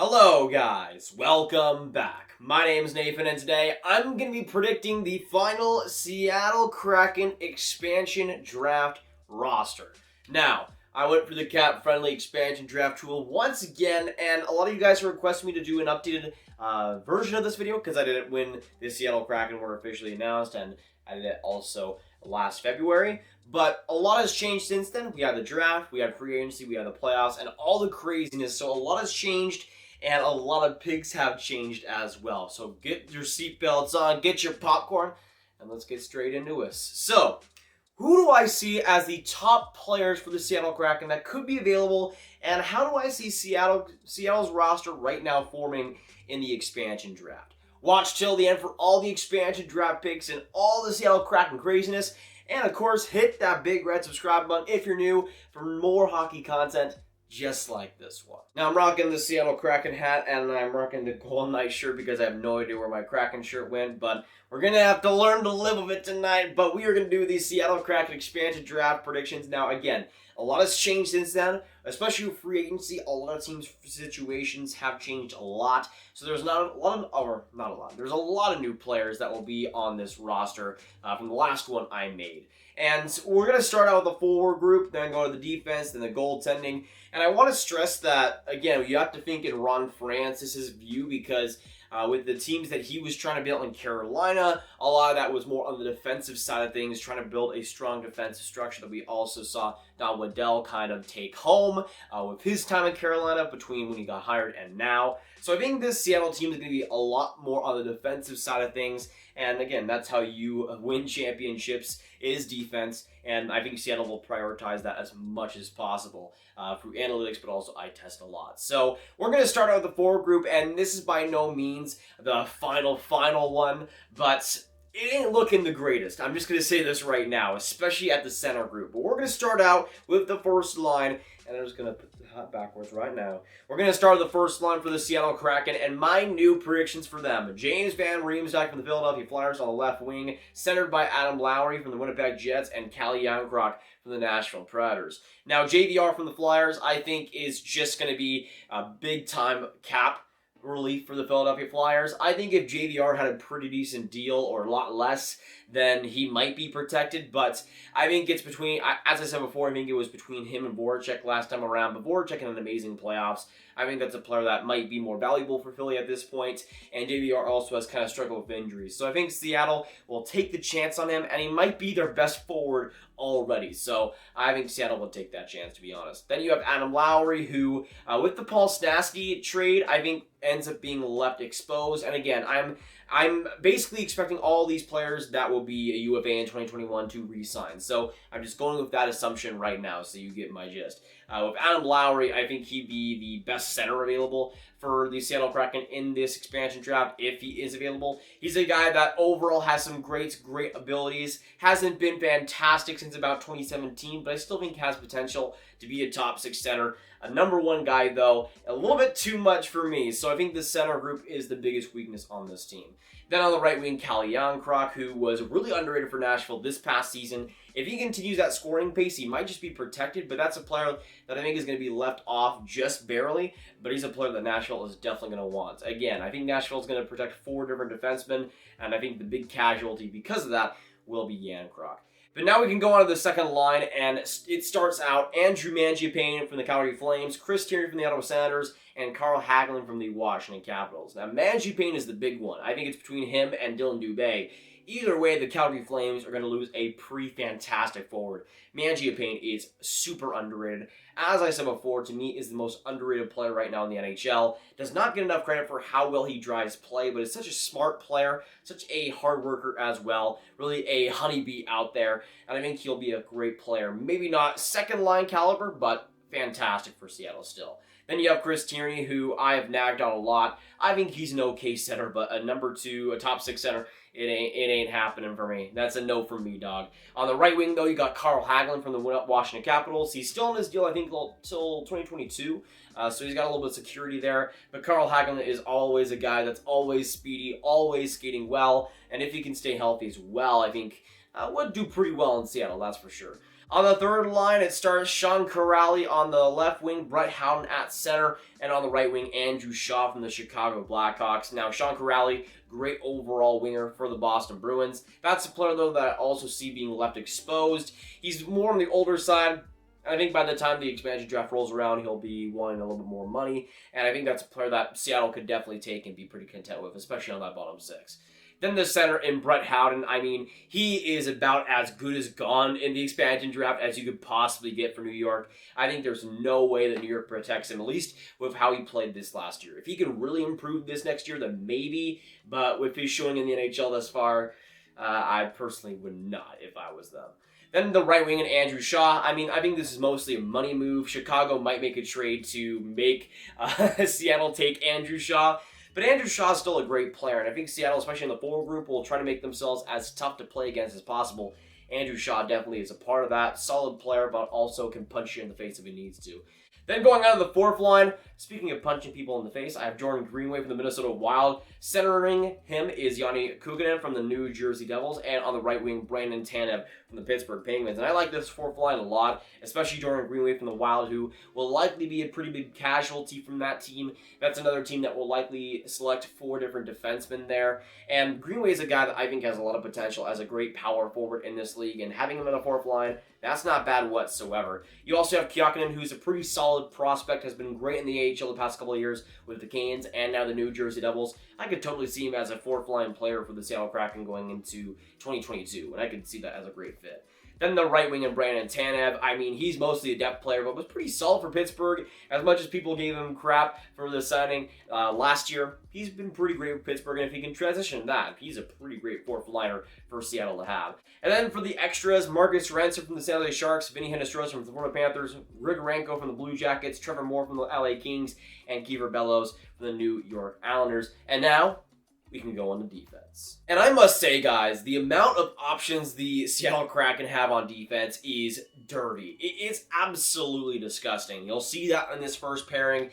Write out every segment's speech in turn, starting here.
Hello guys, welcome back. My name is Nathan and today I'm going to be predicting the final Seattle Kraken expansion draft roster. Now, I went for the cap-friendly expansion draft tool once again, and a lot of you guys have requested me to do an updated version of this video because I did it when the Seattle Kraken were officially announced, and I did it also last February. But a lot has changed since then. We had the draft, we had free agency, we had the playoffs, and all the craziness. So a lot has changed, and a lot of pigs have changed as well. So get your seatbelts on, get your popcorn, and let's get straight into this. So, who do I see as the top players for the Seattle Kraken that could be available, and how do I see Seattle's roster right now forming in the expansion draft? Watch till the end for all the expansion draft picks and all the Seattle Kraken craziness. And of course, hit that big red subscribe button if you're new for more hockey content just like this one. Now, I'm rocking the Seattle Kraken hat, and I'm rocking the Golden Knight shirt because I have no idea where my Kraken shirt went, but we're going to have to learn to live with it tonight. But we are going to do these Seattle Kraken expansion draft predictions. Now, again, a lot has changed since then, especially with free agency. A lot of teams' situations have changed a lot. So there's there's a lot of new players that will be on this roster from the last one I made. And we're going to start out with the forward group, then go to the defense, then the goaltending. And I want to stress that, again, you have to think in Ron Francis's view because with the teams that he was trying to build in Carolina, a lot of that was more on the defensive side of things, trying to build a strong defensive structure that we also saw Don Waddell kind of take home with his time in Carolina between when he got hired and now. So I think this Seattle team is going to be a lot more on the defensive side of things. And again, that's how you win championships, is defense. And I think Seattle will prioritize that as much as possible through analytics, but also eye test a lot. So we're going to start out with the forward group, and this is by no means the final one, but it ain't looking the greatest. I'm just going to say this right now, especially at the center group. But we're going to start out with the first line, and I'm just going to put the hat backwards right now. We're going to start with the first line for the Seattle Kraken, and my new predictions for them. James Van Riemsdyk from the Philadelphia Flyers on the left wing, centered by Adam Lowry from the Winnipeg Jets, and Calle Jarnkrok from the Nashville Predators. Now, JVR from the Flyers, I think, is just going to be a big-time cap relief for the Philadelphia Flyers. I think if JVR had a pretty decent deal or a lot less, then he might be protected, but I think it's between, as I said before, I think it was between him and Voracek last time around, but Voracek had an amazing playoffs. I think that's a player that might be more valuable for Philly at this point, and JVR also has kind of struggled with injuries. So I think Seattle will take the chance on him, and he might be their best forward already. So I think Seattle will take that chance, to be honest. Then you have Adam Lowry, who, with the Paul Stastny trade, I think ends up being left exposed. And again, I'm basically expecting all these players that will be a UFA in 2021 to re-sign. So I'm just going with that assumption right now, so you get my gist. With Adam Lowry, I think he'd be the best center available for the Seattle Kraken in this expansion draft if he is available. He's a guy that overall has some great abilities. Hasn't been fantastic since about 2017, but I still think has potential to be a top 6 center. A number 1 guy, though, a little bit too much for me. So I think the center group is the biggest weakness on this team. Then on the right wing, Calle Jarnkrok, who was really underrated for Nashville this past season. If he continues that scoring pace, he might just be protected, but that's a player that I think is going to be left off just barely, but he's a player that Nashville is definitely going to want. Again, I think Nashville is going to protect 4 different defensemen, and I think the big casualty because of that will be Jarnkrok. But now we can go on to the second line, and it starts out Andrew Mangiapane from the Calgary Flames, Chris Tierney from the Ottawa Senators, and Carl Hagelin from the Washington Capitals. Now, Mangiapane is the big one. I think it's between him and Dylan Dubé. Either way, the Calgary Flames are going to lose a pretty fantastic forward. Mangiapane is super underrated. As I said before, to me, is the most underrated player right now in the NHL. Does not get enough credit for how well he drives play, but is such a smart player, such a hard worker as well. Really a honeybee out there, and I think he'll be a great player. Maybe not second line caliber, but fantastic for Seattle still. Then you have Chris Tierney, who I have nagged on a lot. I think he's an okay center, but a number 2, a top 6 center, it ain't happening for me. That's a no from me, dog. On the right wing, though, you got Carl Hagelin from the Washington Capitals. He's still in his deal, I think, till 2022, so he's got a little bit of security there. But Carl Hagelin is always a guy that's always speedy, always skating well, and if he can stay healthy as well, I think would do pretty well in Seattle, that's for sure. On the third line, it starts Sean Kuraly on the left wing, Brett Howden at center, and on the right wing, Andrew Shaw from the Chicago Blackhawks. Now, Sean Kuraly, great overall winger for the Boston Bruins. That's a player, though, that I also see being left exposed. He's more on the older side. I think by the time the expansion draft rolls around, he'll be wanting a little bit more money, and I think that's a player that Seattle could definitely take and be pretty content with, especially on that bottom six. Then the center in Brett Howden, I mean, he is about as good as gone in the expansion draft as you could possibly get for New York. I think there's no way that New York protects him, at least with how he played this last year. If he can really improve this next year, then maybe, but with his showing in the NHL thus far, I personally would not if I was them. Then the right wing and Andrew Shaw. I mean, I think this is mostly a money move. Chicago might make a trade to make Seattle take Andrew Shaw. But Andrew Shaw is still a great player, and I think Seattle, especially in the forward group, will try to make themselves as tough to play against as possible. Andrew Shaw definitely is a part of that. Solid player, but also can punch you in the face if he needs to. Then going on to the fourth line, speaking of punching people in the face, I have Jordan Greenway from the Minnesota Wild. Centering him is Yanni Kukunen from the New Jersey Devils, and on the right wing, Brandon Tanev from the Pittsburgh Penguins. And I like this fourth line a lot, especially Jordan Greenway from the Wild, who will likely be a pretty big casualty from that team. That's another team that will likely select 4 different defensemen there. And Greenway is a guy that I think has a lot of potential as a great power forward in this league, and having him in the fourth line, that's not bad whatsoever. You also have Keuchkonen, who's a pretty solid prospect, has been great in the AHL the past couple of years with the Canes and now the New Jersey Devils. I could totally see him as a fourth-line player for the Seattle Kraken going into 2022, and I could see that as a great fit. Then the right wing and Brandon Tanev, I mean, he's mostly a depth player, but was pretty solid for Pittsburgh. As much as people gave him crap for the signing last year, he's been pretty great with Pittsburgh, and if he can transition that, he's a pretty great fourth liner for Seattle to have. And then for the extras, Marcus Ransom from the San Jose Sharks, Vinny Hinostroza from the Florida Panthers, Grigorenko from the Blue Jackets, Trevor Moore from the LA Kings, and Kiefer Bellows from the New York Islanders. And now, we can go on to defense. And I must say, guys, the amount of options the Seattle Kraken have on defense is dirty. It's absolutely disgusting. You'll see that in this first pairing.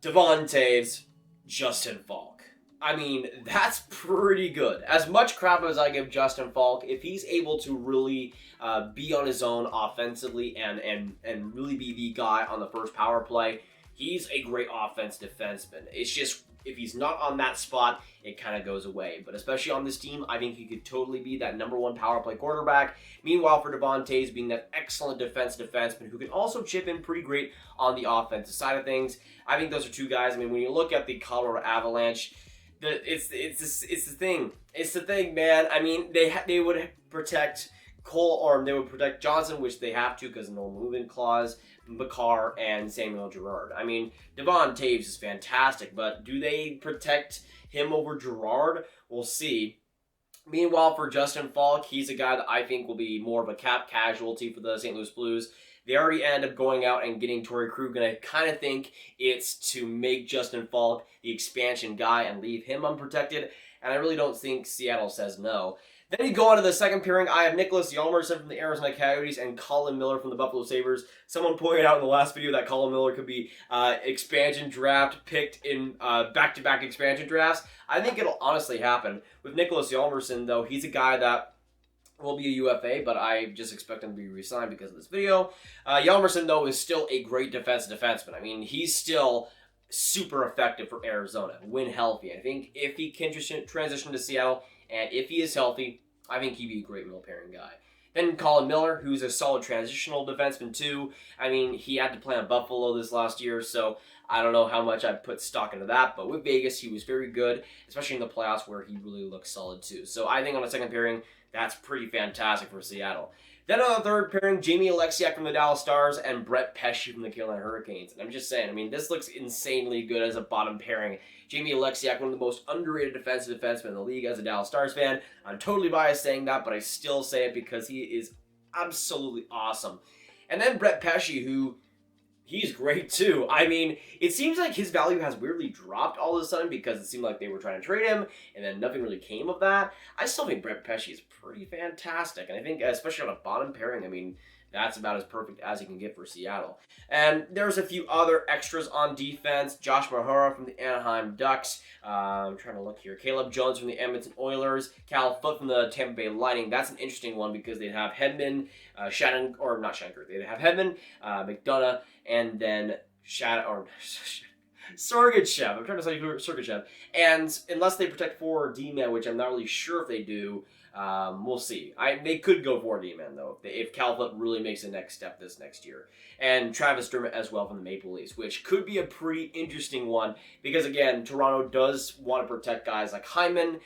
Devon Toews, Justin Faulk. I mean, that's pretty good. As much crap as I give Justin Faulk, if he's able to really be on his own offensively and really be the guy on the first power play, he's a great offense defenseman. It's just, if he's not on that spot, it kind of goes away. But especially on this team, I think he could totally be that number 1 power play quarterback. Meanwhile, for Devon Toews being that excellent defenseman who can also chip in pretty great on the offensive side of things. I think those are 2 guys. I mean, when you look at the Colorado Avalanche, it's the thing. It's the thing, man. I mean, they would protect Cole, or they would protect Johnson, which they have to because of no movement clause, Makar, and Samuel Girard. I mean, Devon Toews is fantastic, but do they protect him over Girard? We'll see. Meanwhile, for Justin Faulk, he's a guy that I think will be more of a cap casualty for the St. Louis Blues. They already end up going out and getting Torrey Krug, and I kind of think it's to make Justin Faulk the expansion guy and leave him unprotected, and I really don't think Seattle says no. Then you go on to the second pairing. I have Nicholas Hjalmarsson from the Arizona Coyotes and Colin Miller from the Buffalo Sabres. Someone pointed out in the last video that Colin Miller could be expansion draft picked in back-to-back expansion drafts. I think it'll honestly happen. With Nicholas Hjalmarsson, though, he's a guy that will be a UFA, but I just expect him to be re-signed because of this video. Hjalmarsson, though, is still a great defenseman. I mean, he's still super effective for Arizona when healthy. I think if he can transition to Seattle, and if he is healthy, I think he'd be a great middle pairing guy. Then Colin Miller, who's a solid transitional defenseman too. I mean, he had to play on Buffalo this last year, so I don't know how much I'd put stock into that. But with Vegas, he was very good, especially in the playoffs where he really looked solid too. So I think on a second pairing, that's pretty fantastic for Seattle. Then on the third pairing, Jamie Alexiak from the Dallas Stars and Brett Pesce from the Carolina Hurricanes. And I'm just saying, I mean, this looks insanely good as a bottom pairing. Jamie Alexiak, one of the most underrated defensemen in the league as a Dallas Stars fan. I'm totally biased saying that, but I still say it because he is absolutely awesome. And then Brett Pesce, who, he's great too. I mean, it seems like his value has weirdly dropped all of a sudden because it seemed like they were trying to trade him and then nothing really came of that. I still think Brett Pesce is pretty fantastic. And I think, especially on a bottom pairing, I mean, that's about as perfect as you can get for Seattle. And there's a few other extras on defense. Josh Mahura from the Anaheim Ducks. I'm trying to look here. Caleb Jones from the Edmonton Oilers. Cal Foote from the Tampa Bay Lightning. That's an interesting one because they'd have Hedman, they'd have Hedman, McDonough, and then Sergachev. I'm trying to say Sergachev. And unless they protect 4 D-man, which I'm not really sure if they do, we'll see. They could go 4 D-man, though, if Cal Foote really makes the next step this next year. And Travis Dermott as well from the Maple Leafs, which could be a pretty interesting one because, again, Toronto does want to protect guys like Hyman.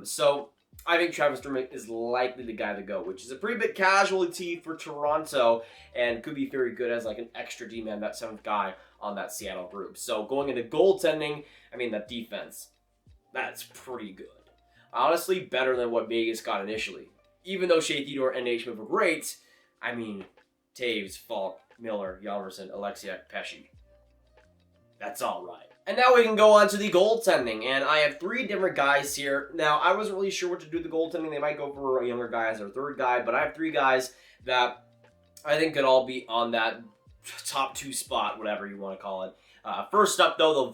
So I think Travis Dermott is likely the guy to go, which is a pretty big casualty for Toronto and could be very good as like an extra D-man, that 7th guy on that Seattle group. So going into goaltending, I mean, that defense, that's pretty good. Honestly, better than what Vegas got initially. Even though Shea Theodore and Nate Schmidt were great, I mean, Taves, Faulk, Miller, Yalverson, Alexiak, Pesci. That's all right. And now we can go on to the goaltending, and I have 3 different guys here. Now, I wasn't really sure what to do with the goaltending. They might go for a younger guy as their 3rd guy, but I have 3 guys that I think could all be on that top 2 spot, whatever you want to call it. First up, though,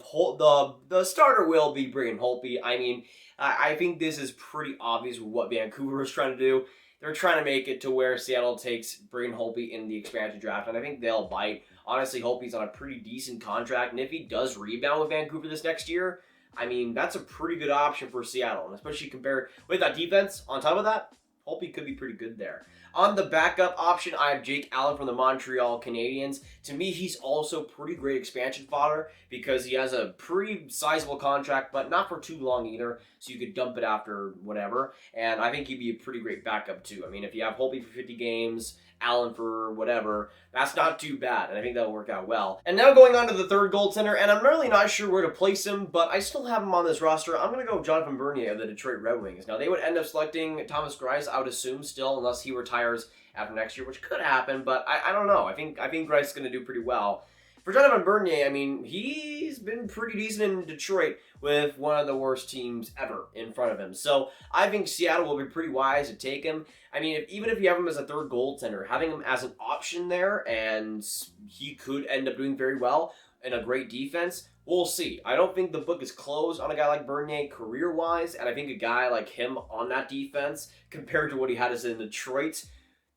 the starter will be Braden Holtby. I mean, I think this is pretty obvious what Vancouver is trying to do. They're trying to make it to where Seattle takes Braden Holtby in the expansion draft, and I think they'll bite. Honestly, Holtby's on a pretty decent contract, and if he does rebound with Vancouver this next year, I mean, that's a pretty good option for Seattle, and especially compared with that defense. On top of that, Holtby could be pretty good there. On the backup option, I have Jake Allen from the Montreal Canadiens. To me, he's also pretty great expansion fodder because he has a pretty sizable contract, but not for too long either, so you could dump it after whatever. And I think he'd be a pretty great backup too. I mean, if you have Holtby for 50 games, Allen for whatever, that's not too bad, and I think that'll work out well. And now going on to the 3rd goaltender, and I'm really not sure where to place him, but I still have him on this roster. I'm going to go with Jonathan Bernier of the Detroit Red Wings. Now, they would end up selecting Thomas Greiss, I would assume, still, unless he retires after next year, which could happen, but I don't know. I think Greiss is going to do pretty well. For Jonathan Bernier, I mean, he's been pretty decent in Detroit with one of the worst teams ever in front of him. So I think Seattle will be pretty wise to take him. I mean, even if you have him as a 3rd goaltender, having him as an option there, and he could end up doing very well in a great defense, we'll see. I don't think the book is closed on a guy like Bernier career-wise, and I think a guy like him on that defense, compared to what he had as in Detroit,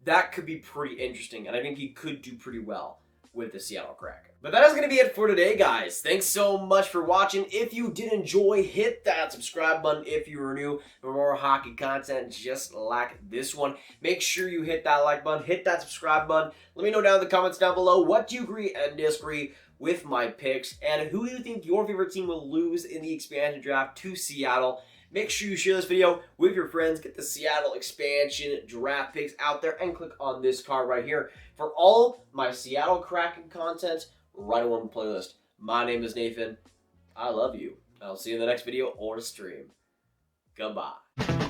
that could be pretty interesting, and I think he could do pretty well with the Seattle Kraken. But that is going to be it for today, guys. Thanks so much for watching. If you did enjoy, hit that subscribe button if you are new for more hockey content just like this one. Make sure you hit that like button, hit that subscribe button. Let me know down in the comments down below what you agree and disagree with my picks, and who do you think your favorite team will lose in the expansion draft to Seattle. Make sure you share this video with your friends. Get the Seattle expansion draft picks out there and click on this card right here for all my Seattle Kraken content right on one playlist. My name is Nathan. I love you. I'll see you in the next video or stream. Goodbye.